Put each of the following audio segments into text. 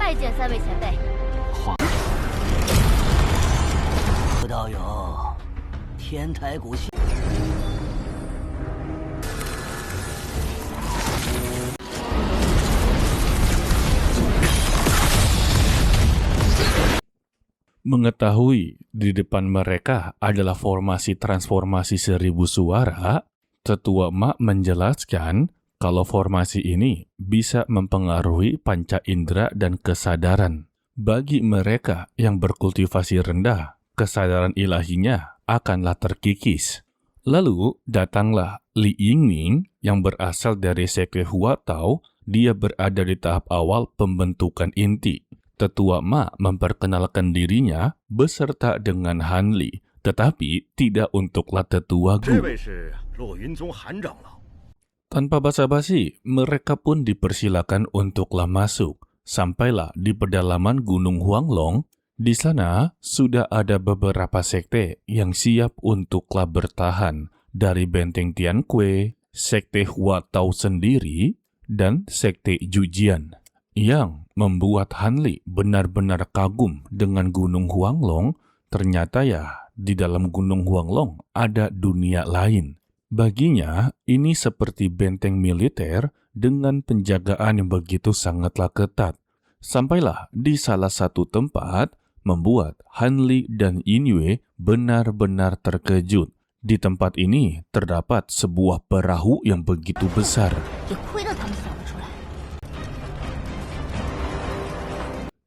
拜见三位前辈。道友，天台谷系。Mengetahui di depan mereka adalah formasi transformasi 1000 suara, Tetua Mak menjelaskan kalau formasi ini bisa mempengaruhi panca indera dan kesadaran. Bagi mereka yang berkultivasi rendah, kesadaran ilahinya akanlah terkikis. Lalu datanglah Li Yingning yang berasal dari sekte Hua Tao. Dia berada di tahap awal pembentukan inti. Tetua Ma memperkenalkan dirinya beserta dengan Han Li, tetapi tidak untuklah Tetua Gu. Tanpa basa-basi, mereka pun dipersilakan untuklah masuk. Sampailah di pedalaman Gunung Huanglong. Di sana sudah ada beberapa sekte yang siap untuklah bertahan dari Benteng Tianque, sekte Hua Tao sendiri, dan sekte Jujian, yang membuat Han Li benar-benar kagum dengan Gunung Huanglong. Ternyata ya, di dalam Gunung Huanglong ada dunia lain. Baginya, ini seperti benteng militer dengan penjagaan yang begitu sangatlah ketat. Sampailah di salah satu tempat, membuat Han Li dan Yin Yue benar-benar terkejut. Di tempat ini terdapat sebuah perahu yang begitu besar.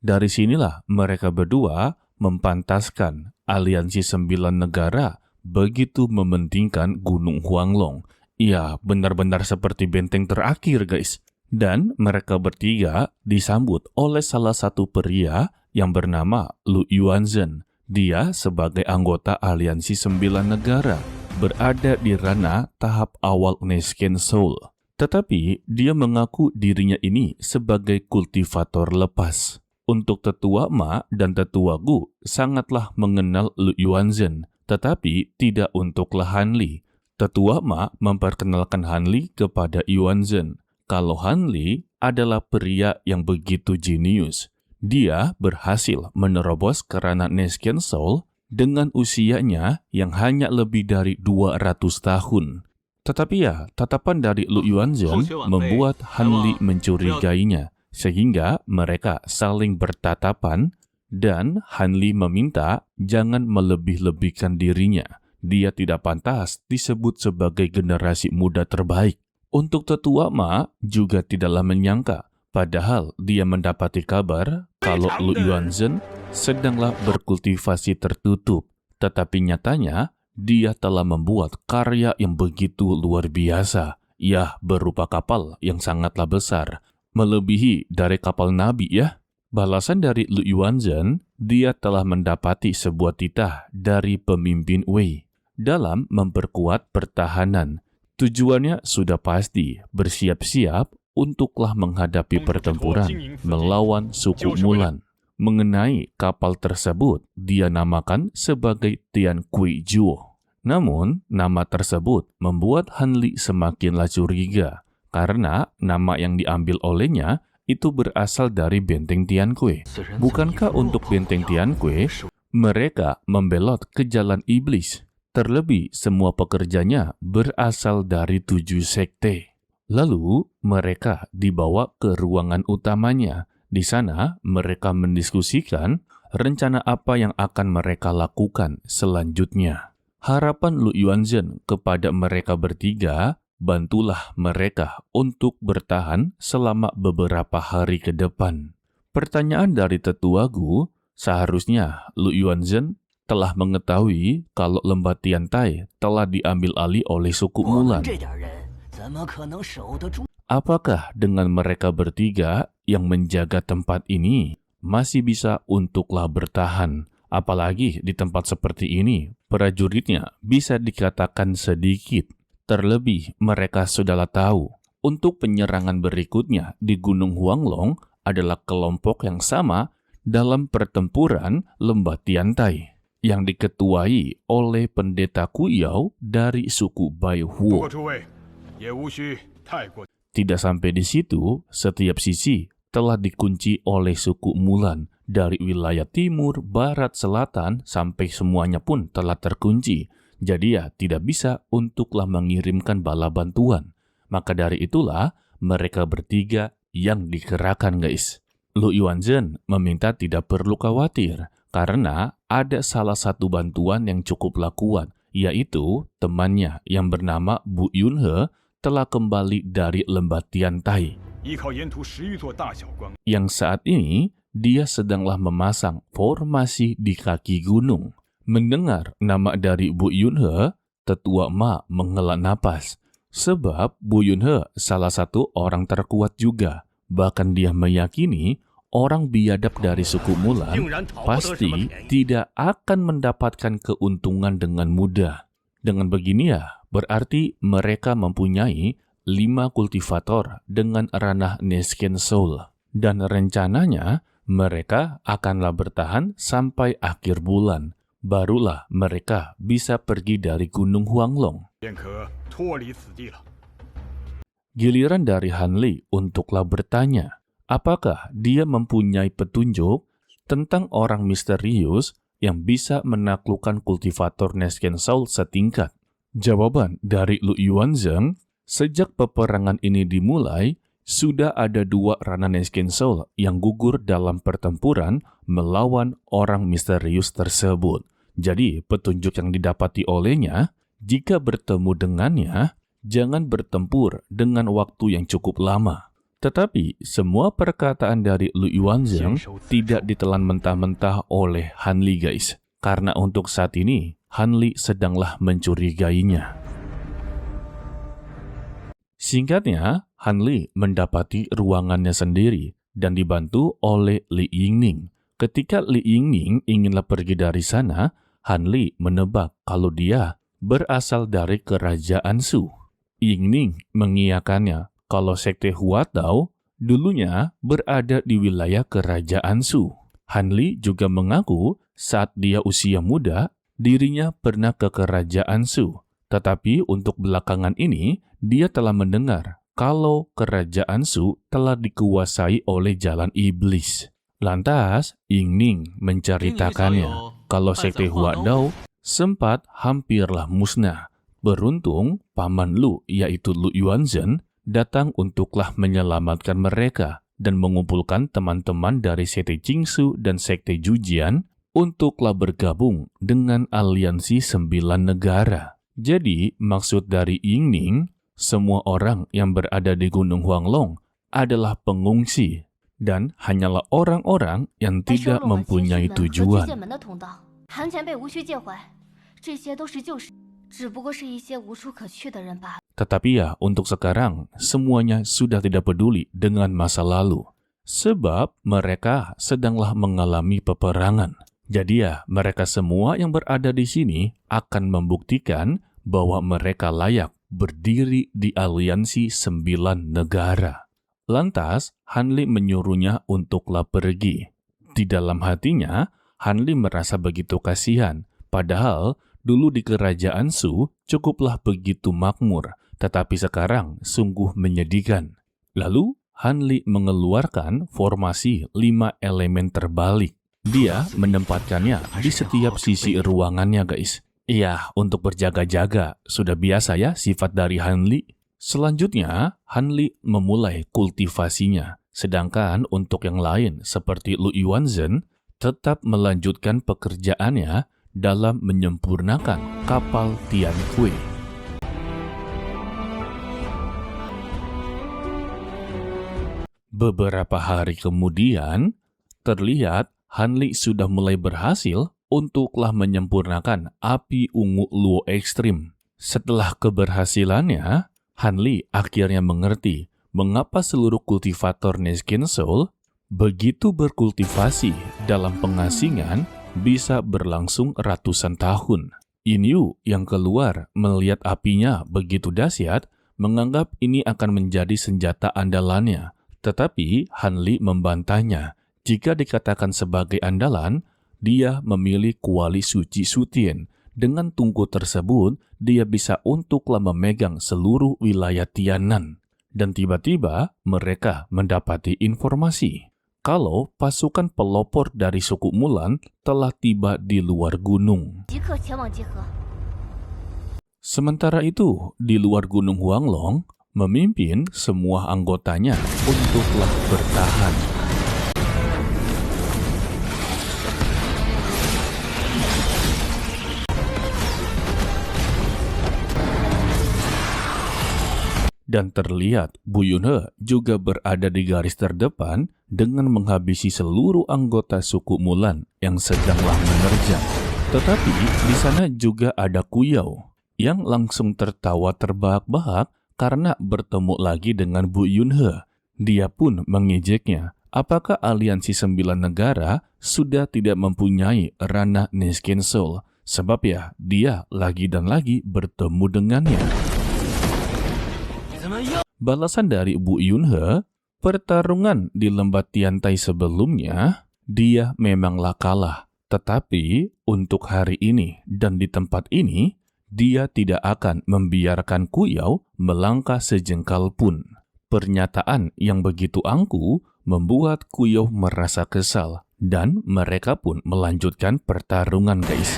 Dari sinilah mereka berdua mempantaskan aliansi 9 negara begitu mementingkan Gunung Huanglong. Ya, benar-benar seperti benteng terakhir, guys. Dan mereka bertiga disambut oleh salah satu pria yang bernama Lu Yuanzhen. Dia sebagai anggota aliansi 9 negara berada di ranah tahap awal Nesken Soul. Tetapi dia mengaku dirinya ini sebagai kultivator lepas. Untuk Tetua Ma dan Tetua Gu sangatlah mengenal Lu Yuanzhen, tetapi tidak untuklah Han Li. Tetua Ma memperkenalkan Han Li kepada Yuanzhen. Kalau Han Li adalah pria yang begitu jenius. Dia berhasil menerobos ke ranah Nesken Soul dengan usianya yang hanya lebih dari 200 tahun. Tetapi ya, tatapan dari Lu Yuanzhen membuat Han Li mencurigainya, sehingga mereka saling bertatapan dan Han Li meminta jangan melebih-lebihkan dirinya. Dia tidak pantas disebut sebagai generasi muda terbaik. Untuk Tetua Ma juga tidaklah menyangka, padahal dia mendapati kabar kalau Lu Yuanzhen sedanglah berkultivasi tertutup. Tetapi nyatanya, dia telah membuat karya yang begitu luar biasa. Ya, berupa kapal yang sangatlah besar. Melebihi dari kapal Nabi ya. Balasan dari Lu Yuanzhen, dia telah mendapati sebuah titah dari pemimpin Wei dalam memperkuat pertahanan. Tujuannya sudah pasti, bersiap-siap untuklah menghadapi pertempuran melawan suku Mulan. Mengenai kapal tersebut, dia namakan sebagai Tian Kui Juo. Namun, nama tersebut membuat Han Li semakinlah curiga, karena nama yang diambil olehnya itu berasal dari Benteng Tianque. Bukankah untuk Benteng Tianque, mereka membelot ke jalan iblis? Terlebih, semua pekerjanya berasal dari 7 sekte. Lalu, mereka dibawa ke ruangan utamanya. Di sana, mereka mendiskusikan rencana apa yang akan mereka lakukan selanjutnya. Harapan Lu Yuanzhen kepada mereka bertiga, bantulah mereka untuk bertahan selama beberapa hari ke depan. Pertanyaan dari Tetua Gu, seharusnya Lu Yuanzhen telah mengetahui kalau lembah Tiantai telah diambil alih oleh suku Mulan. Apakah dengan mereka bertiga yang menjaga tempat ini masih bisa untuklah bertahan? Apalagi di tempat seperti ini, prajuritnya bisa dikatakan sedikit. Terlebih, mereka sudahlah tahu untuk penyerangan berikutnya di Gunung Huanglong adalah kelompok yang sama dalam pertempuran lembah Tiantai yang diketuai oleh pendeta Kuyao dari suku Bai Huo. Tidak sampai di situ, setiap sisi telah dikunci oleh suku Mulan. Dari wilayah timur, barat, selatan, sampai semuanya pun telah terkunci. Jadi ya tidak bisa untuklah mengirimkan bala bantuan. Maka dari itulah mereka bertiga yang dikerahkan guys. Lu Yuanzhen meminta tidak perlu khawatir karena ada salah satu bantuan yang cukuplah kuat, yaitu temannya yang bernama Bu Yunhe telah kembali dari lembah Tiantai. Yang saat ini dia sedanglah memasang formasi di kaki gunung. Mendengar nama dari Bu Yunhe, tetua Ma menghela napas. Sebab Bu Yunhe salah satu orang terkuat juga. Bahkan dia meyakini orang biadab dari suku Mulan pasti tidak akan mendapatkan keuntungan dengan mudah. Dengan begini ya, berarti mereka mempunyai 5 kultivator dengan ranah Nesken Soul. Dan rencananya mereka akanlah bertahan sampai akhir bulan. Barulah mereka bisa pergi dari Gunung Huanglong. Giliran dari Han Li untuklah bertanya, apakah dia mempunyai petunjuk tentang orang misterius yang bisa menaklukkan kultivator Nesken Soul setingkat? Jawaban dari Lu Yuanzhen, sejak peperangan ini dimulai, sudah ada 2 ranah Nesken Soul yang gugur dalam pertempuran melawan orang misterius tersebut. Jadi, petunjuk yang didapati olehnya, jika bertemu dengannya, jangan bertempur dengan waktu yang cukup lama. Tetapi, semua perkataan dari Lu Yuanzhen tidak ditelan mentah-mentah oleh Han Li guys. Karena untuk saat ini, Han Li sedanglah mencurigainya. Singkatnya, Han Li mendapati ruangannya sendiri dan dibantu oleh Li Yingning. Ketika Li Yingning inginlah pergi dari sana, Han Li menebak kalau dia berasal dari kerajaan Shu. Yingning mengiyakannya kalau sekte Huatao dulunya berada di wilayah kerajaan Shu. Han Li juga mengaku saat dia usia muda, dirinya pernah ke kerajaan Shu. Tetapi untuk belakangan ini, dia telah mendengar kalau kerajaan Shu telah dikuasai oleh jalan iblis. Lantas, Yingning menceritakannya kalau sekte Huatao sempat hampirlah musnah. Beruntung, paman Lu, yaitu Lu Yuanzhen, datang untuklah menyelamatkan mereka dan mengumpulkan teman-teman dari sekte Qingsu dan sekte Jujian untuklah bergabung dengan aliansi 9 negara. Jadi, maksud dari Yingning, semua orang yang berada di Gunung Huanglong adalah pengungsi dan hanyalah orang-orang yang tidak mempunyai tujuan. Tetapi ya, untuk sekarang, semuanya sudah tidak peduli dengan masa lalu. Sebab mereka sedanglah mengalami peperangan. Jadi ya, mereka semua yang berada di sini akan membuktikan bahwa mereka layak berdiri di aliansi 9 negara. Lantas, Han Li menyuruhnya untuklah pergi. Di dalam hatinya, Han Li merasa begitu kasihan. Padahal, dulu di kerajaan Shu cukuplah begitu makmur. Tetapi sekarang sungguh menyedihkan. Lalu, Han Li mengeluarkan formasi 5 elemen terbalik. Dia menempatkannya di setiap sisi ruangannya guys. Iya, untuk berjaga-jaga. Sudah biasa ya sifat dari Han Li. Selanjutnya, Han Li memulai kultivasinya. Sedangkan untuk yang lain seperti Lu Yuanzhen tetap melanjutkan pekerjaannya dalam menyempurnakan kapal Tianhui. Beberapa hari kemudian, terlihat Han Li sudah mulai berhasil untuklah menyempurnakan api ungu Luo ekstrim. Setelah keberhasilannya, Han Li akhirnya mengerti mengapa seluruh kultivator Nesken Soul begitu berkultivasi dalam pengasingan bisa berlangsung ratusan tahun. Yin Yu yang keluar melihat apinya begitu dahsyat menganggap ini akan menjadi senjata andalannya. Tetapi Han Li membantahnya. Jika dikatakan sebagai andalan, dia memilih kuali suci Sutien. Dengan tungku tersebut, dia bisa untuklah memegang seluruh wilayah Tianan. Dan tiba-tiba mereka mendapati informasi kalau pasukan pelopor dari suku Mulan telah tiba di luar gunung. 即刻前往集合。 Sementara itu, di luar Gunung Huanglong, memimpin semua anggotanya untuklah bertahan. Dan terlihat Bu Yunhe juga berada di garis terdepan dengan menghabisi seluruh anggota suku Mulan yang sedanglah menerjang. Tetapi di sana juga ada Kuyao yang langsung tertawa terbahak-bahak karena bertemu lagi dengan Bu Yunhe. Dia pun mengejeknya, apakah aliansi 9 negara sudah tidak mempunyai ranah Niskin Soul, sebab ya dia lagi dan lagi bertemu dengannya. Balasan dari Bu Yunhe, pertarungan di Lembah Tiantai sebelumnya, dia memanglah kalah. Tetapi untuk hari ini dan di tempat ini, dia tidak akan membiarkan Kuyao melangkah sejengkal pun. Pernyataan yang begitu angkuh membuat Kuyao merasa kesal dan mereka pun melanjutkan pertarungan, guys.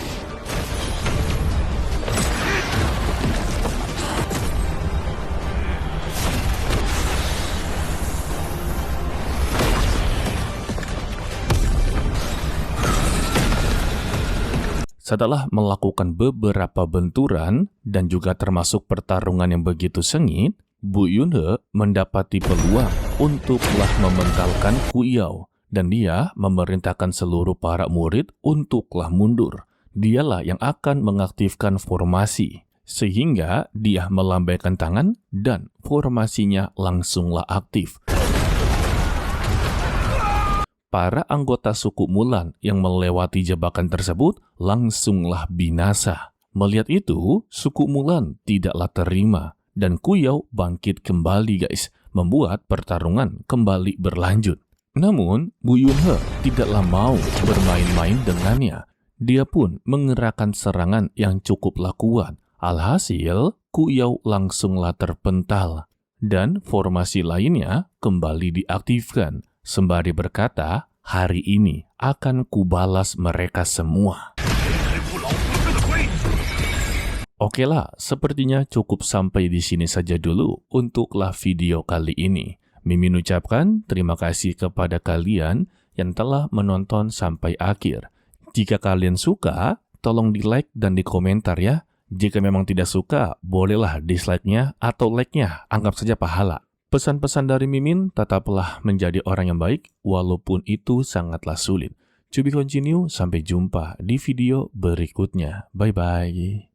Setelah melakukan beberapa benturan dan juga termasuk pertarungan yang begitu sengit, Bu Yunhe mendapati peluang untuklah mementalkan Kuyao dan dia memerintahkan seluruh para murid untuklah mundur. Dialah yang akan mengaktifkan formasi sehingga dia melambaikan tangan dan formasinya langsunglah aktif. Para anggota suku Mulan yang melewati jebakan tersebut langsunglah binasa. Melihat itu, suku Mulan tidaklah terima dan Kuyao bangkit kembali, guys, membuat pertarungan kembali berlanjut. Namun, Bu Yunhe tidaklah mau bermain-main dengannya. Dia pun mengerahkan serangan yang cukuplah kuat. Alhasil, Kuyao langsunglah terpental dan formasi lainnya kembali diaktifkan. Sembari berkata, hari ini akan kubalas mereka semua. Okelah, sepertinya cukup sampai di sini saja dulu untuklah video kali ini. Mimin ucapkan terima kasih kepada kalian yang telah menonton sampai akhir. Jika kalian suka, tolong di like dan di komentar ya. Jika memang tidak suka, bolehlah dislike-nya atau like-nya, anggap saja pahala. Pesan-pesan dari Mimin, tetaplah menjadi orang yang baik, walaupun itu sangatlah sulit. To be continue, sampai jumpa di video berikutnya. Bye-bye.